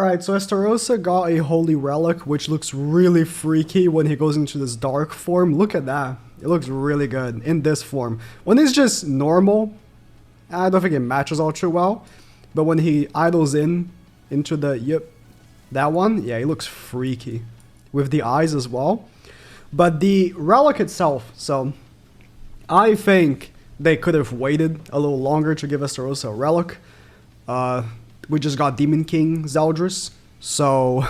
Alright, so Estarossa got a Holy Relic, which looks really freaky when he goes into this dark form. Look at that. It looks really good in this form. When it's just normal, I don't think it matches all too well. But when he idles into the, that one, yeah, it looks freaky. With the eyes as well. But the relic itself, so I think they could have waited a little longer to give Estarossa a relic. We just got Demon King Zeldris, so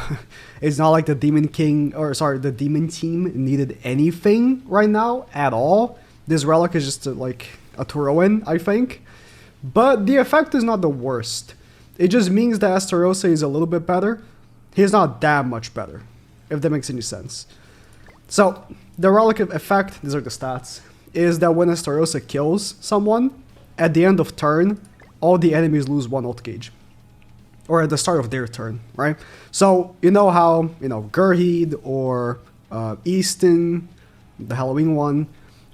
it's not like the Demon King, or sorry, the Demon Team needed anything right now at all. This relic is just like a throw-in, I think. But the effect is not the worst. It just means that Estarossa is a little bit better. He's not that much better, if that makes any sense. So, the relic effect, these are the stats, is that when Estarossa kills someone, at the end of turn, all the enemies lose 1 ult gauge. Or at the start of their turn, right? So, you know how, Gurhid or Easton, the Halloween one,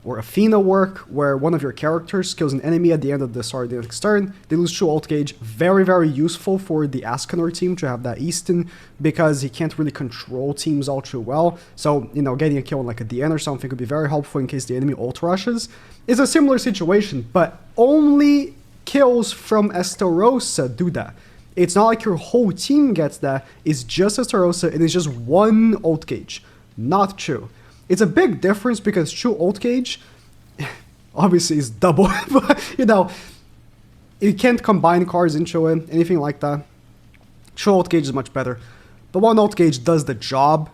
or Athena work, where one of your characters kills an enemy at the end of the start of the next turn, they lose 2 ult gauge. Very, very useful for the Ascanor team to have that Easton, because he can't really control teams all too well. So, getting a kill on like a DN or something could be very helpful in case the enemy ult rushes. It's a similar situation, but only kills from Estarossa do that. It's not like your whole team gets that, it's just Estarossa and it's just 1 ult gauge, not 2. It's a big difference because 2 ult gauge, obviously is double, but you can't combine cards into it, anything like that. 2 ult gauge is much better, but 1 ult gauge does the job,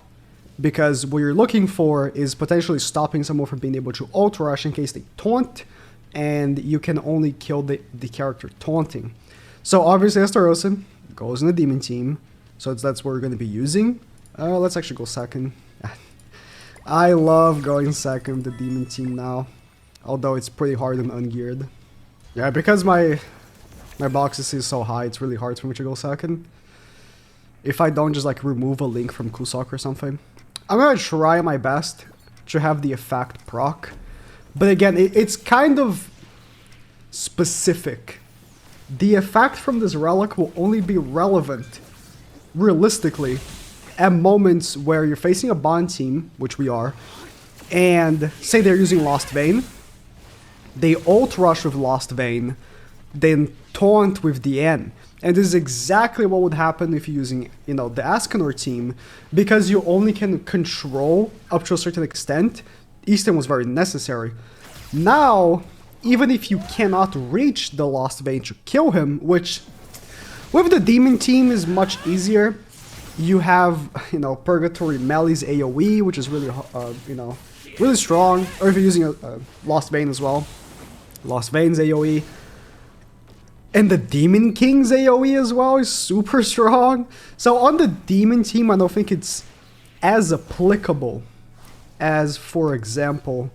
because what you're looking for is potentially stopping someone from being able to ult rush in case they taunt, and you can only kill the character taunting. So obviously Estarossa goes in the Demon Team, so that's what we're going to be using. Let's actually go second. I love going second the Demon Team now, although it's pretty hard and ungeared. Yeah, because my boxes is so high, it's really hard for me to go second. If I don't just like remove a link from Kusok or something. I'm going to try my best to have the effect proc, but again, it's kind of specific. The effect from this relic will only be relevant, realistically, at moments where you're facing a bond team, which we are, and say they're using Lost Vein, they ult rush with Lost Vein, then taunt with the N. And this is exactly what would happen if you're using, the Ascanor team, because you only can control up to a certain extent. Easton was very necessary. Now, even if you cannot reach the Lost Vein to kill him, which with the Demon Team is much easier. You have, Purgatory Melly's AoE, which is really, really strong. Or if you're using a Lost Vein as well. Lost Vein's AoE. And the Demon King's AoE as well is super strong. So on the Demon Team, I don't think it's as applicable as, for example,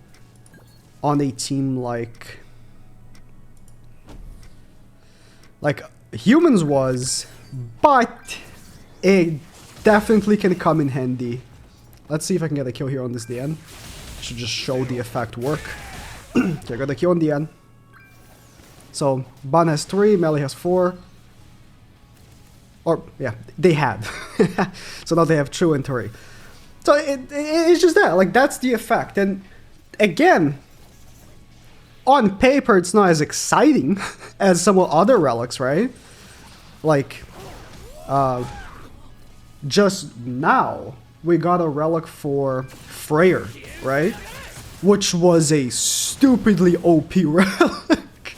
on a team like Humans was, but it definitely can come in handy. Let's see if I can get a kill here on this DN. Should just show the effect work. Okay, I got a kill on DN. So Ban has 3, Melee has 4. Or yeah, they had. So now they have 2 and 3. So it's just that, like that's the effect. And again, on paper, it's not as exciting as some other relics, right? Like, just now, we got a relic for Freyr, right? Which was a stupidly OP relic.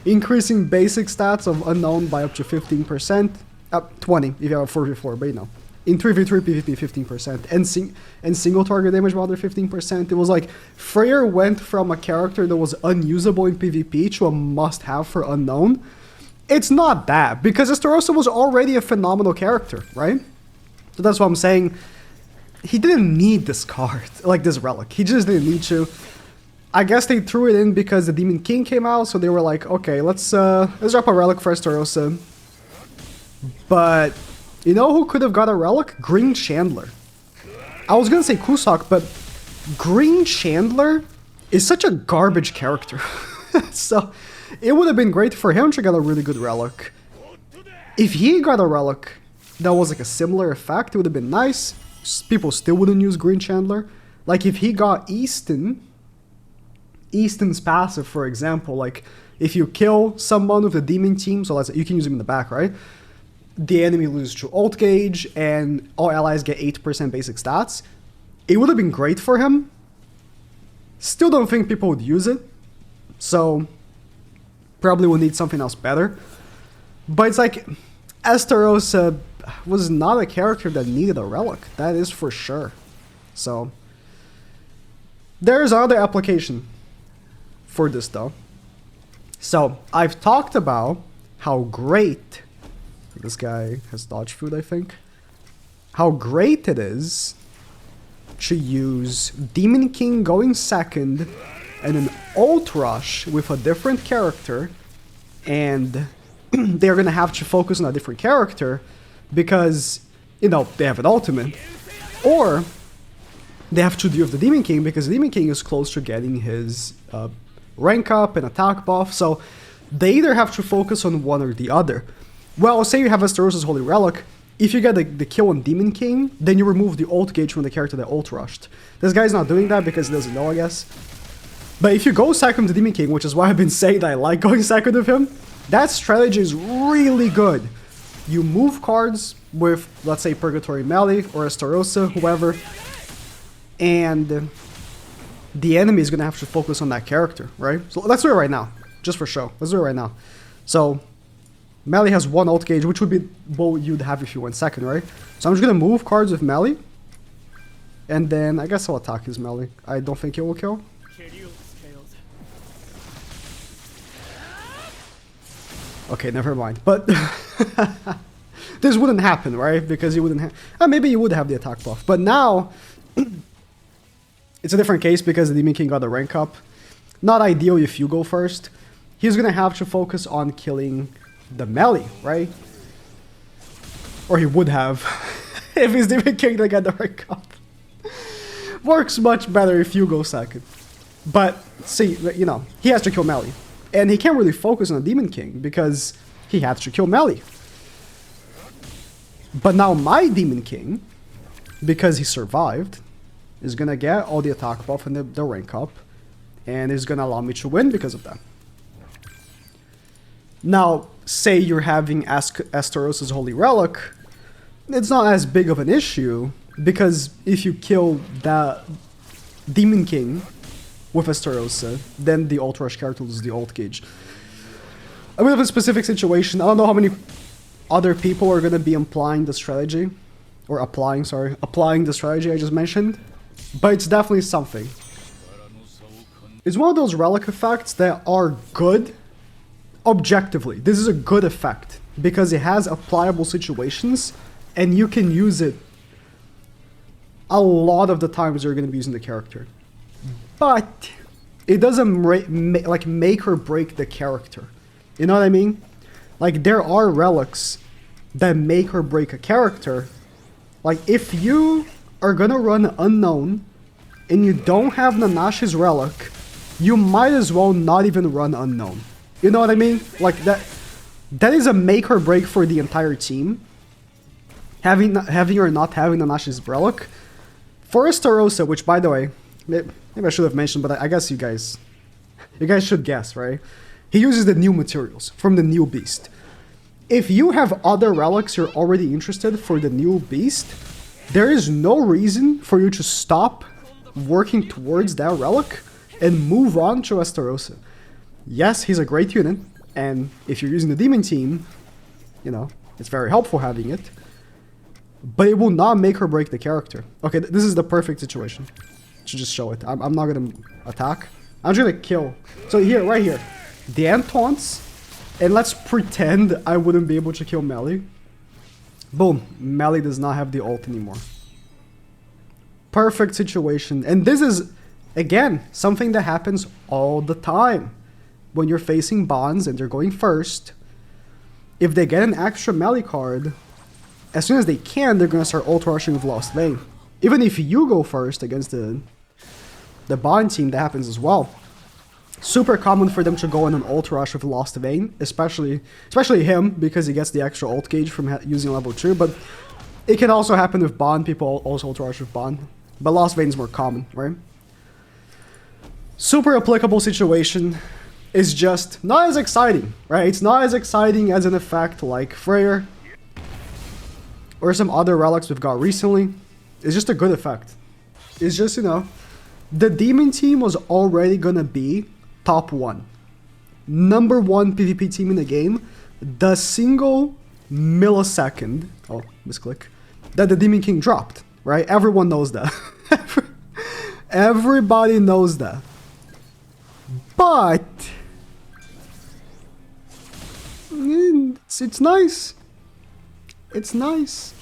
Increasing basic stats of Unknown by up to 15%. 20 if you have a 4v4, but in 3v3 PvP 15%, and single target damage by other 15%. It was like Freyr went from a character that was unusable in PvP to a must-have for Unknown. It's not that, because Estarossa was already a phenomenal character, right? So that's what I'm saying. He didn't need this card, like this relic. He just didn't need to. I guess they threw it in because the Demon King came out, so they were like, okay, let's drop a relic for Estarossa. But you know who could have got a relic? Green Chandler. I was gonna say Kusok, but Green Chandler is such a garbage character. So it would have been great for him to get a really good relic. If he got a relic, that was like a similar effect, it would have been nice. People still wouldn't use Green Chandler. Like if he got Easton's passive, for example, like if you kill someone with the demon team, so let's say you can use him in the back, right? The enemy loses to ult gauge and all allies get 8% basic stats. It would have been great for him. Still don't think people would use it. So probably would need something else better. But it's like Estarossa was not a character that needed a relic. That is for sure. So there's other application for this though. So I've talked about how great this guy has dodge food, I think. How great it is to use Demon King going second and an ult rush with a different character, and they're gonna have to focus on a different character because, you know, they have an ultimate, or they have to deal with the Demon King because the Demon King is close to getting his rank up and attack buff, so they either have to focus on one or the other. Well, say you have Estarossa's Holy Relic. If you get the kill on Demon King, then you remove the ult gauge from the character that ult rushed. This guy's not doing that because he doesn't know, I guess. But if you go second to Demon King, which is why I've been saying that I like going second with him, that strategy is really good. You move cards with, let's say, Purgatory Melee or Estarossa, whoever, and the enemy is going to have to focus on that character, right? So let's do it right now, just for show. Let's do it right now. So Melee has one ult gauge, which would be what you'd have if you went second, right? So I'm just going to move cards with Melee, and then I guess I'll attack his Melee. I don't think it will kill. Okay, never mind. But this wouldn't happen, right? Because you wouldn't have... maybe you would have the attack buff. But now, it's a different case because the Demon King got the rank up. Not ideal if you go first. He's going to have to focus on killing the melee, right? Or he would have if his Demon King didn't get the rank up. Works much better if you go second. But, see, you know, he has to kill melee. And he can't really focus on the Demon King because he has to kill melee. But now my Demon King, because he survived, is going to get all the attack buff and the rank up. And is going to allow me to win because of that. Now, say you're having Estarossa's Holy Relic, it's not as big of an issue because if you kill that Demon King with Estarossa, then the ult rush character loses the ult gauge. I mean, in a specific situation, I don't know how many other people are going to be applying the strategy, or applying the strategy I just mentioned, but it's definitely something. It's one of those relic effects that are good objectively. This is a good effect because it has applicable situations and you can use it a lot of the times you're going to be using the character. But it doesn't like make or break the character. You know what I mean? Like there are relics that make or break a character. Like if you are gonna run Unknown and you don't have Nanashi's relic, you might as well not even run Unknown. You know what I mean? Like that is a make or break for the entire team. Having or not having Nanashi's relic. For Estarossa, which by the way, maybe I should have mentioned, but I guess you guys should guess, right? He uses the new materials from the new beast. If you have other relics you're already interested for the new beast, there is no reason for you to stop working towards that relic and move on to Estarossa. Yes, he's a great unit, and if you're using the demon team, you know, it's very helpful having it. But it will not make or break the character. Okay, this is the perfect situation to just show it. I'm not gonna attack. I'm just gonna kill. So here, right here, the end taunts, and let's pretend I wouldn't be able to kill Melee. Boom, Melee does not have the ult anymore. Perfect situation. And this is, again, something that happens all the time. When you're facing bonds and they're going first, if they get an extra Melee card, as soon as they can, they're going to start ult rushing with Lost Vein. Even if you go first against the bond team, that happens as well. Super common for them to go in an ult rush with Lost Vein, especially him, because he gets the extra ult gauge from using level 2, but it can also happen with Bond. People also ult rush with Bond, but Lost Vein is more common, right? Super applicable situation is just not as exciting, right? It's not as exciting as an effect like Freyr or some other relics we've got recently. It's just a good effect. It's just, you know, the demon team was already gonna be top 1. Number 1 PvP team in the game. The single millisecond, oh, misclick, that the Demon King dropped, right? Everyone knows that. Everybody knows that. But it's nice. It's nice.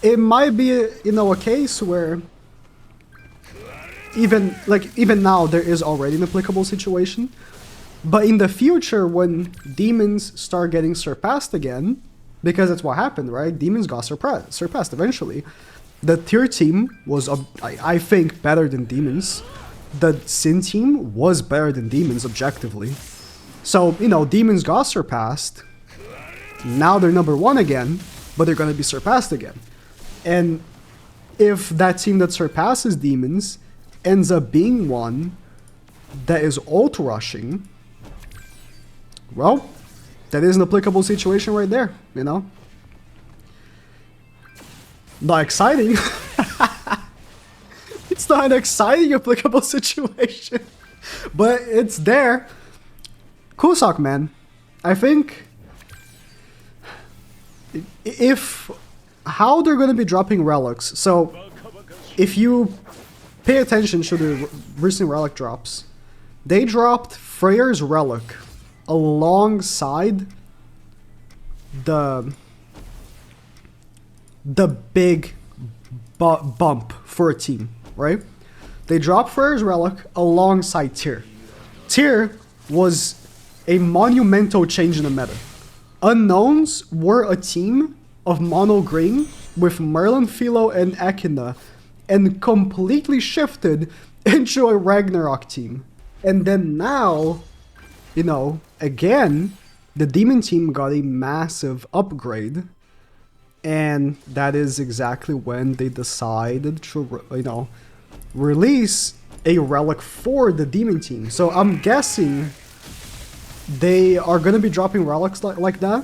It might be, you know, a case where even now there is already an applicable situation, but in the future when demons start getting surpassed again, because that's what happened, right? Demons got surpassed eventually. The tier team was, I think, better than demons. The Sin team was better than demons objectively. So, you know, demons got surpassed. Now they're number 1 again, but they're going to be surpassed again. And if that team that surpasses demons ends up being one that is ult rushing, well, that is an applicable situation right there, you know? Not exciting. It's not an exciting applicable situation, but it's there. Kusok, man. I think if how they're going to be dropping relics. So if you pay attention to the recent relic drops, they dropped Freyr's relic alongside the big bump for a team, right? They dropped Freyr's relic alongside Tyr. Tyr was a monumental change in the meta. Unknowns were a team of mono green with Merlin, Philo, and Echidna, and completely shifted into a Ragnarok team. And then now, you know, again, the demon team got a massive upgrade, and that is exactly when they decided to, you know, release a relic for the demon team. So I'm guessing they are going to be dropping relics like that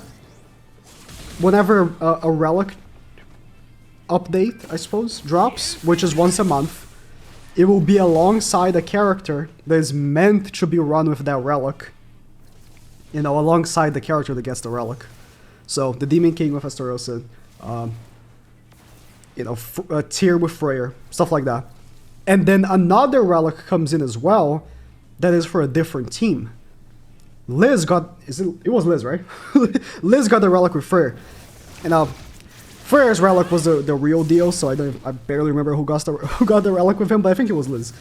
whenever a relic update, I suppose, drops, which is once a month. It will be alongside a character that is meant to be run with that relic, you know, alongside the character that gets the relic. So the Demon King with Estarossa, you know, a tier with Freyr, stuff like that. And then another relic comes in as well that is for a different team. Liz got, it was Liz, right? Liz got the relic with Freyr. And Freyr's relic was the real deal, so I barely remember who got the relic with him, but I think it was Liz.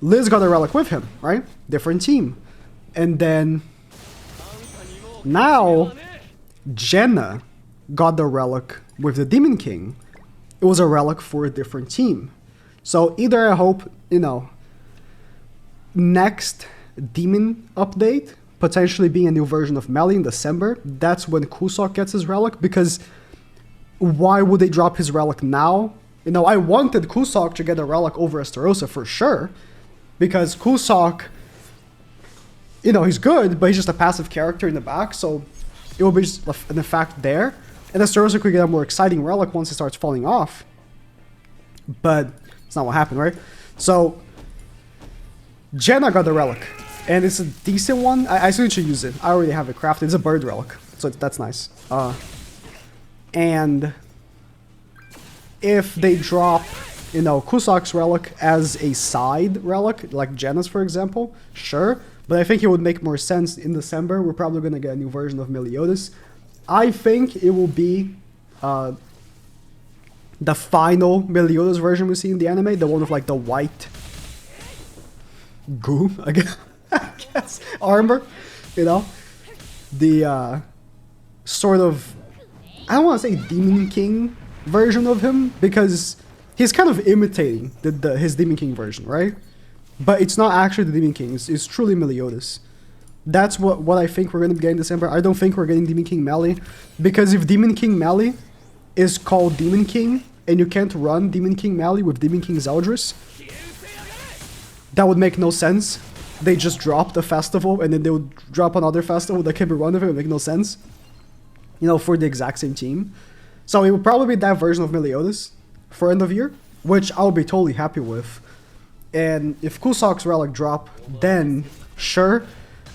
Liz got the relic with him, right? Different team. And then now Jenna got the relic with the Demon King. It was a relic for a different team. So either I hope, you know, next demon update, potentially being a new version of Melly in December, that's when Kusok gets his relic, because why would they drop his relic now? You know, I wanted Kusok to get a relic over Estarossa for sure, because Kusok, you know, he's good, but he's just a passive character in the back, so it will be just an effect there. And Estarossa could get a more exciting relic once it starts falling off. But it's not what happened, right? So Jenna got the relic, and it's a decent one. I still need to use it. I already have it crafted. It's a bird relic, so that's nice. And if they drop, you know, Kusok's relic as a side relic, like Jenna's, for example, sure. But I think it would make more sense in December. We're probably going to get a new version of Meliodas. I think it will be the final Meliodas version we see in the anime, the one with like the white goo, I guess, armor, you know, the sort of, I don't want to say Demon King version of him, because he's kind of imitating his Demon King version, right? But it's not actually the Demon King. It's truly Meliodas. That's what I think we're going to be getting in December. I don't think we're getting Demon King Melee. Because if Demon King Melee is called Demon King, and you can't run Demon King Melee with Demon King Zeldris, that would make no sense. They just drop the festival, and then they would drop another festival that can be run with it. It would make no sense. You know, for the exact same team. So it would probably be that version of Meliodas for end of year, which I'll be totally happy with. And if Kusok's Relic drop, then sure.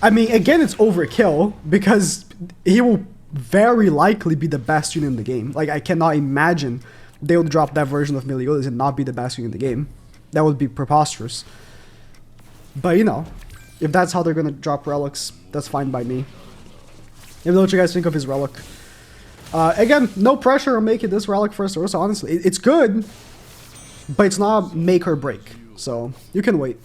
I mean, again, it's overkill, because he will very likely be the best unit in the game. Like, I cannot imagine they would drop that version of Meliodas and not be the best unit in the game. That would be preposterous. But, you know, if that's how they're going to drop relics, that's fine by me. Let me know what you guys think of his relic. Again, no pressure on making this relic for Estarossa, honestly. It's good, but it's not make or break. So, you can wait.